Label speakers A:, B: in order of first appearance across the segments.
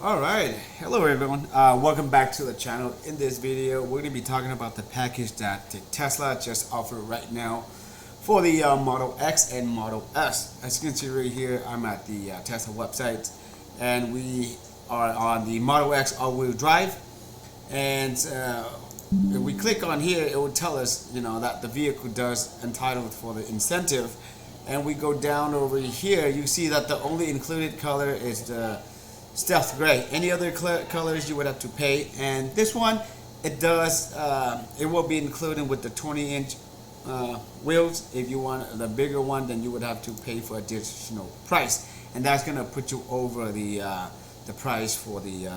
A: Alright, hello everyone, welcome back to the channel. In this video we're going to be talking about the package that Tesla just offered right now for the Model X and Model S. As you can see right here, I'm at the Tesla website and we are on the Model X all-wheel drive, and if we click on here it will tell us that the vehicle does entitled for the incentive, and we go down over here, you see that the only included color is the stealth gray. Any other colors you would have to pay, and this one it will be included with the 20-inch wheels. If you want the bigger one, then you would have to pay for additional price, and that's gonna put you over the price for the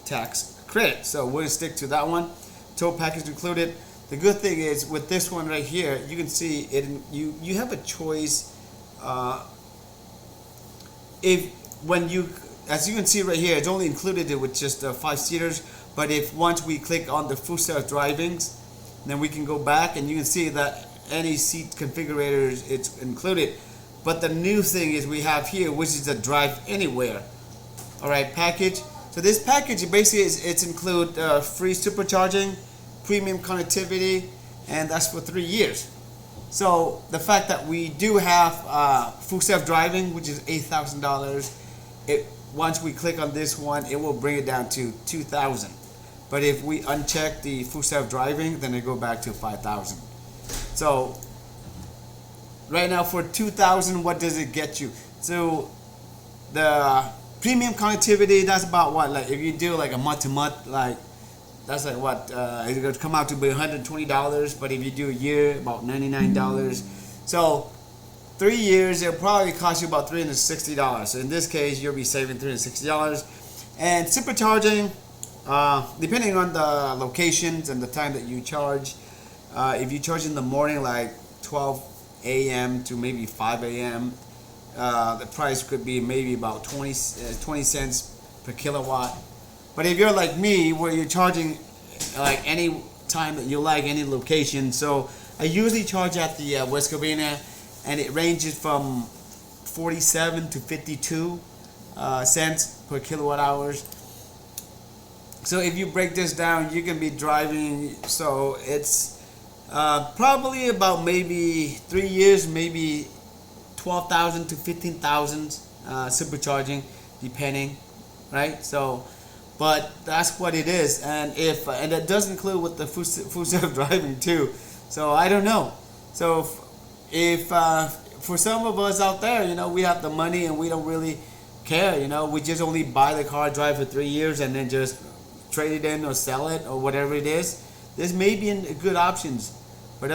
A: tax credit. So we're gonna stick to that one. Tow package included. The good thing is with this one right here, you can see it. You have a choice. As you can see right here, it's only included with just 5-seaters. But if once we click on the full self-drivings, then we can go back and you can see that any seat configurators it's included. But the new thing is we have here, which is the drive anywhere. All right, package. So this package basically it's include free supercharging, premium connectivity, and that's for 3 years. So the fact that we do have full self-driving, which is $8,000, once we click on this one, it will bring it down to $2,000. But if we uncheck the full self-driving, then it go back to $5,000. So right now for $2,000, what does it get you? So the premium connectivity, that's about what? Like if you do like a month-to-month, like that's like what? It's gonna come out to be $120. But if you do a year, about $99. So 3 years, it'll probably cost you about $360. So in this case, you'll be saving $360. And supercharging, depending on the locations and the time that you charge, if you charge in the morning, like 12 a.m. to maybe 5 a.m., the price could be maybe about 20 cents per kilowatt. But if you're like me, where you're charging like any time that you like, any location, so I usually charge at the West Covina, and it ranges from 47 to 52 cents per kilowatt hours. So if you break this down, you can be driving, so it's probably about maybe 3 years, maybe 12,000 to 15,000 supercharging, depending, right? So, but that's what it is, and it does include with the full self-driving too. So I don't know. So if for some of us out there, we have the money and we don't really care, we just only buy the car, drive for 3 years, and then just trade it in or sell it or whatever it is. This may be good options, but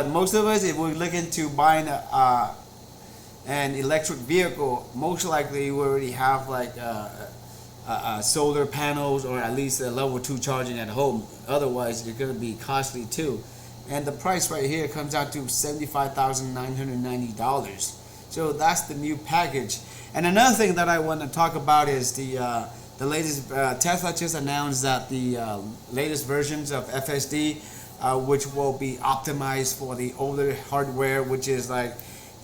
A: most of us, if we're looking to buying an electric vehicle, most likely we already have like solar panels or at least a level 2 charging at home. Otherwise, it's going to be costly too. And the price right here comes out to $75,990. So that's the new package. And another thing that I want to talk about is the latest. Tesla just announced that the latest versions of FSD, which will be optimized for the older hardware, which is like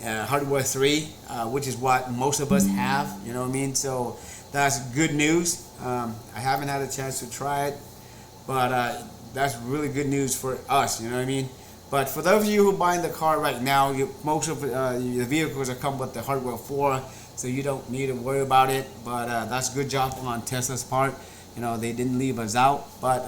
A: hardware 3, which is what most of us have. You know what I mean? So that's good news. I haven't had a chance to try it, but that's really good news for us, you know what I mean? But for those of you who are buying the car right now, most of the vehicles are come with the hardware 4, so you don't need to worry about it. But that's a good job on Tesla's part. They didn't leave us out. But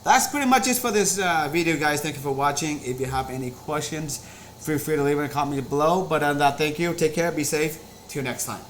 A: that's pretty much it for this video, guys. Thank you for watching. If you have any questions, feel free to leave a comment below. But on that, thank you. Take care. Be safe. Till next time.